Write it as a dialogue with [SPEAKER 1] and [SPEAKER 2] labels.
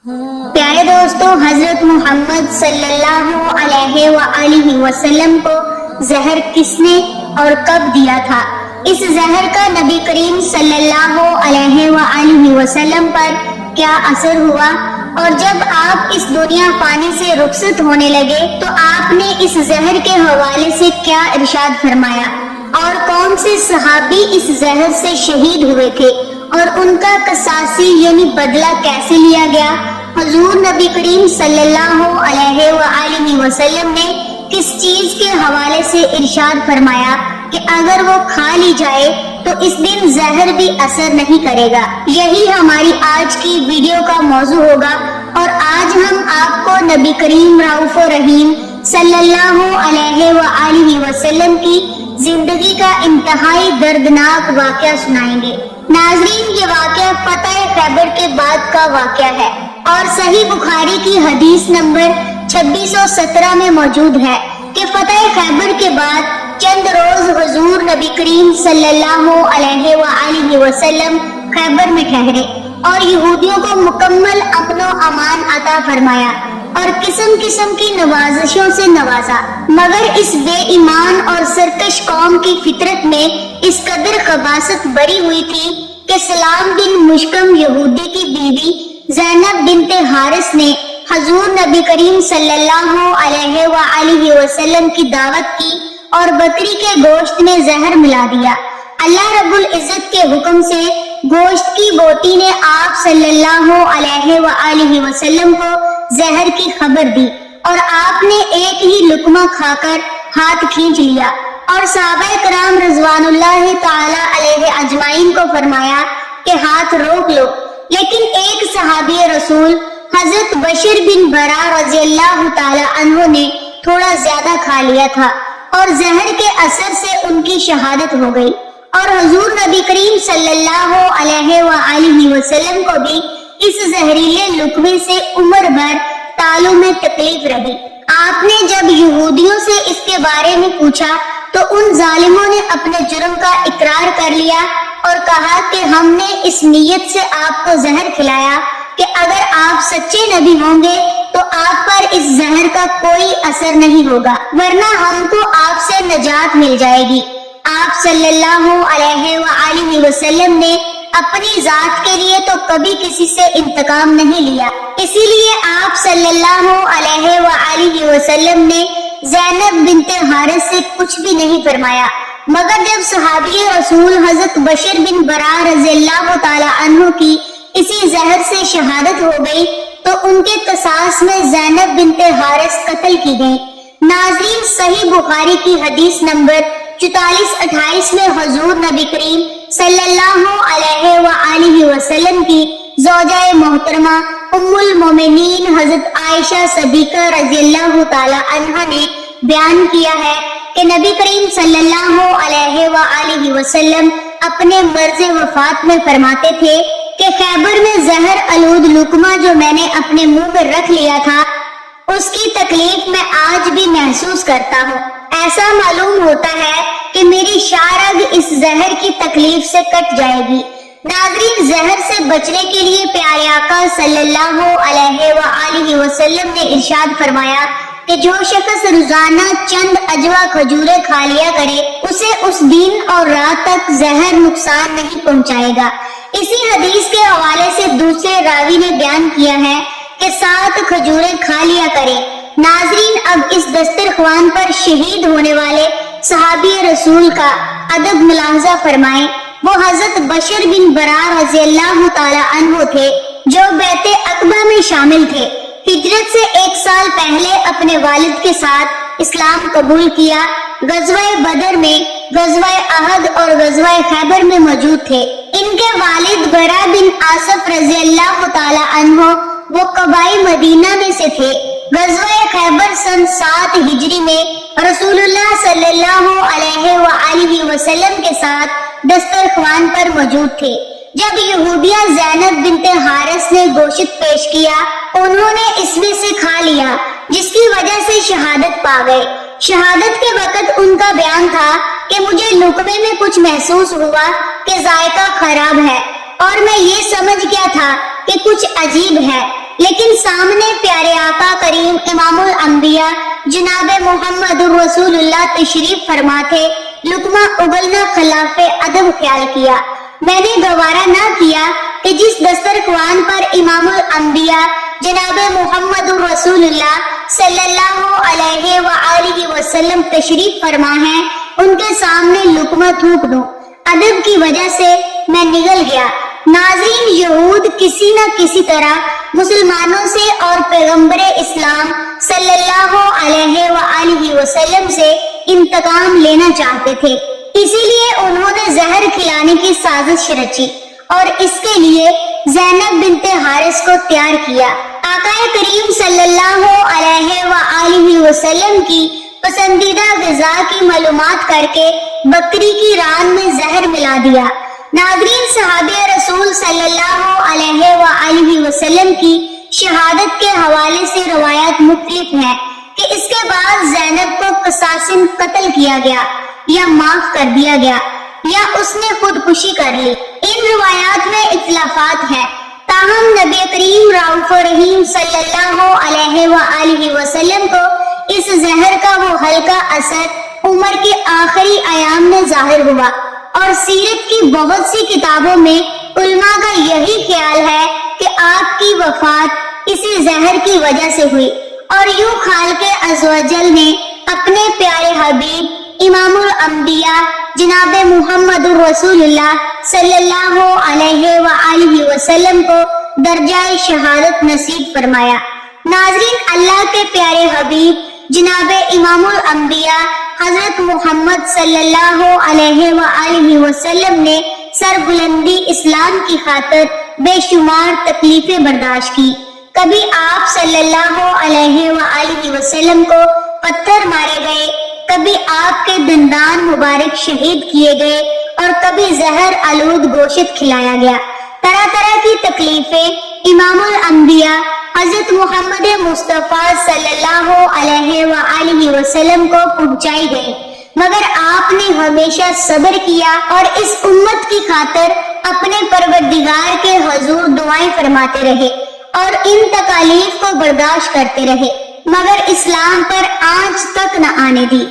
[SPEAKER 1] پیارے دوستوں، حضرت محمد صلی اللہ علیہ وسلم کو زہر کس نے اور کب دیا تھا؟ اس زہر کا نبی کریم صلی اللہ علیہ وسلم پر کیا اثر ہوا؟ اور جب آپ اس دنیا فانی سے رخصت ہونے لگے تو آپ نے اس زہر کے حوالے سے کیا ارشاد فرمایا؟ اور کون سے صحابی اس زہر سے شہید ہوئے تھے اور ان کا قصاصی یعنی بدلہ کیسے لیا گیا؟ حضور نبی کریم صلی اللہ علیہ وسلم نے کس چیز کے حوالے سے ارشاد فرمایا کہ اگر وہ کھا لی جائے تو اس دن زہر بھی اثر نہیں کرے گا؟ یہی ہماری آج کی ویڈیو کا موضوع ہوگا، اور آج ہم آپ کو نبی کریم رؤوف رحیم صلی اللہ علیہ وسلم کی زندگی کا انتہائی دردناک واقعہ سنائیں گے۔ ناظرین، یہ واقعہ فتح خیبر کے بعد کا واقعہ ہے اور صحیح بخاری کی حدیث نمبر 2617 میں موجود ہے کہ فتح خیبر کے بعد چند روز حضور نبی کریم صلی اللہ علیہ وسلم خیبر میں ٹھہرے اور یہودیوں کو مکمل امن و امان عطا فرمایا اور قسم قسم کی نوازشوں سے نوازا، مگر اس بے ایمان اور سرکش قوم کی فطرت میں اس قدر خباثت بری ہوئی تھی کہ سلام بن مشکم یہودی کی بیوی زینب بنت حارث نے حضور نبی کریم صلی اللہ علیہ وسلم کی دعوت کی اور بکری کے گوشت میں زہر ملا دیا۔ اللہ رب العزت کے حکم سے گوشت کی بوٹی نے آپ صلی اللہ علیہ وسلم کو زہر کی خبر دی اور آپ نے ایک ہی لقمہ کھا کر ہاتھ کھینچ لیا اور صحابہ کرام رضوان اللہ تعالی علیہ اجمعین کو فرمایا کہ ہاتھ روک لو، لیکن ایک صحابی رسول حضرت بشر بن برا رضی اللہ تعالی عنہ نے تھوڑا زیادہ کھا لیا تھا اور زہر کے اثر سے ان کی شہادت ہو گئی، اور حضور نبی کریم صلی اللہ علیہ وسلم کو بھی اس زہریلے لقمے سے عمر بھر تالوں میں تکلیف رہی۔ آپ نے جب یہودیوں سے اس کے بارے میں پوچھا تو ان ظالموں نے اپنے جرم کا اقرار کر لیا اور کہا کہ ہم نے اس نیت سے آپ کو زہر کھلایا کہ اگر آپ سچے نبی ہوں گے تو آپ پر اس زہر کا کوئی اثر نہیں ہوگا، ورنہ ہم کو آپ سے نجات مل جائے گی۔ آپ صلی اللہ علیہ وسلم نے اپنی ذات کے لیے تو کبھی کسی سے انتقام نہیں لیا، اسی لیے آپ صلی اللہ علیہ وسلم نے زینب بنت حارث سے کچھ بھی نہیں فرمایا، مگر جب صحابی رسول حضرت بشر بن برا رضی اللہ تعالی عنہ کی اسی زہر سے شہادت ہو گئی تو ان کے قصاص میں زینب بنت حارث قتل کی گئی۔ ناظرین، صحیح بخاری کی حدیث نمبر 4428 میں حضور نبی کریم صلی اللہ علیہ وسلم کی زوجہ محترمہ ام المومنین حضرت عائشہ صدیقہ رضی اللہ تعالی عنہا نے بیان کیا ہے کہ نبی کریم صلی اللہ علیہ وسلم اپنے مرض وفات میں فرماتے تھے کہ خیبر میں زہر آلود لقمہ جو میں نے اپنے منہ میں رکھ لیا تھا اس کی تکلیف میں آج بھی محسوس کرتا ہوں۔ ایسا معلوم ہوتا ہے کہ میری شارگ اس زہر کی تکلیف سے کٹ جائے گی۔ ناظرین، زہر سے بچنے کے لیے پیارے آقا صلی اللہ علیہ وسلم نے ارشاد فرمایا کہ جو شخص روزانہ چند اجوا کھجوریں کھا لیا کرے اسے اس دن اور رات تک زہر نقصان نہیں پہنچائے گا۔ اسی حدیث کے حوالے سے دوسرے راوی نے بیان کیا ہے کہ 7 کھجوریں کھا لیا کرے۔ ناظرین، اب اس دسترخوان پر شہید ہونے والے صحابی رسول کا ادب ملاحظہ فرمائیں۔ وہ حضرت بشر بن برا رضی اللہ تعالی عنہ تھے جو بیعت عقبہ میں شامل تھے۔ ہجرت سے 1 سال پہلے اپنے والد کے ساتھ اسلام قبول کیا۔ غزوہ بدر میں، غزوہ احد اور غزوہ خیبر میں موجود تھے۔ ان کے والد برا بن آصف رضی اللہ تعالی عنہ وہ قبائل مدینہ میں سے تھے۔ غزوہ خیبر سن 7 ہجری میں رسول اللہ صلی اللہ علیہ وسلم کے ساتھ دسترخوان پر موجود تھے۔ جب یہودیہ زینب بنت حارث نے گوشت پیش کیا انہوں نے اس میں سے کھا لیا، جس کی وجہ سے شہادت پا گئے۔ شہادت کے وقت ان کا بیان تھا کہ مجھے لقمے میں کچھ محسوس ہوا کہ ذائقہ خراب ہے اور میں یہ سمجھ گیا تھا کہ کچھ عجیب ہے، لیکن سامنے پیارے آقا کریم امام الانبیاء جناب محمد رسول اللہ تشریف فرما تھے۔ لقمہ اگلنا خلاف ادب خیال کیا۔ میں نے گوارا نہ کیا کہ جس دسترخوان پر امام الانبیاء جناب محمد رسول اللہ صلی اللہ علیہ وآلہ وسلم تشریف فرما ہے ان کے سامنے لقمہ تھوک دوں۔ ادب کی وجہ سے میں نگل گیا۔ ناظرین، یہود کسی نہ کسی طرح مسلمانوں سے اور پیغمبر اسلام صلی اللہ علیہ وآلہ وسلم سے انتقام لینا چاہتے تھے، اسی لیے انہوں نے زہر کھلانے کی سازش رچی اور اس کے لیے زینب بنت حارث کو تیار کیا۔ آقا کریم صلی اللہ علیہ وآلہ وسلم کی پسندیدہ غذا کی معلومات کر کے بکری کی ران میں زہر ملا دیا۔ ناظرین، صحابہ رسول صلی اللہ علیہ وآلہ وسلم کی شہادت کے حوالے سے روایات مختلف ہیں کہ اس کے بعد زینب کو قصاصاً قتل کیا گیا یا معاف کر دیا گیا یا اس نے خودکشی کر لی۔ ان روایات میں اختلافات ہیں، تاہم نبی کریم رؤوف رحیم صلی اللہ علیہ وآلہ وسلم کو اس زہر کا وہ ہلکا اثر عمر کے آخری ایام میں ظاہر ہوا، اور سیرت کی بہت سی کتابوں میں علماء کا یہی خیال ہے کہ آپ کی وفات اسی زہر کی وجہ سے ہوئی، اور یوں خالق عز و جل نے اپنے پیارے حبیب امام الانبیاء جناب محمد رسول اللہ صلی اللہ علیہ وآلہ وسلم کو درجہ شہادت نصیب فرمایا۔ ناظرین، اللہ کے پیارے حبیب جناب امام الانبیاء حضرت محمد صلی اللہ علیہ وآلہ وسلم نے سربلندی اسلام کی خاطر بے شمار تکلیفیں برداشت کی۔ کبھی آپ صلی اللہ علیہ وآلہ وسلم کو پتھر مارے گئے، کبھی آپ کے دندان مبارک شہید کیے گئے، اور کبھی زہر آلود گوشت کھلایا گیا۔ طرح طرح کی تکلیفیں امام الانبیاء حضرت محمد مصطفیٰ صلی اللہ علیہ وآلہ وسلم کو پہنچائی گئی، مگر آپ نے ہمیشہ صبر کیا اور اس امت کی خاطر اپنے پروردگار کے حضور دعائیں فرماتے رہے اور ان تکالیف کو برداشت کرتے رہے، مگر اسلام پر آنچ تک نہ آنے دی۔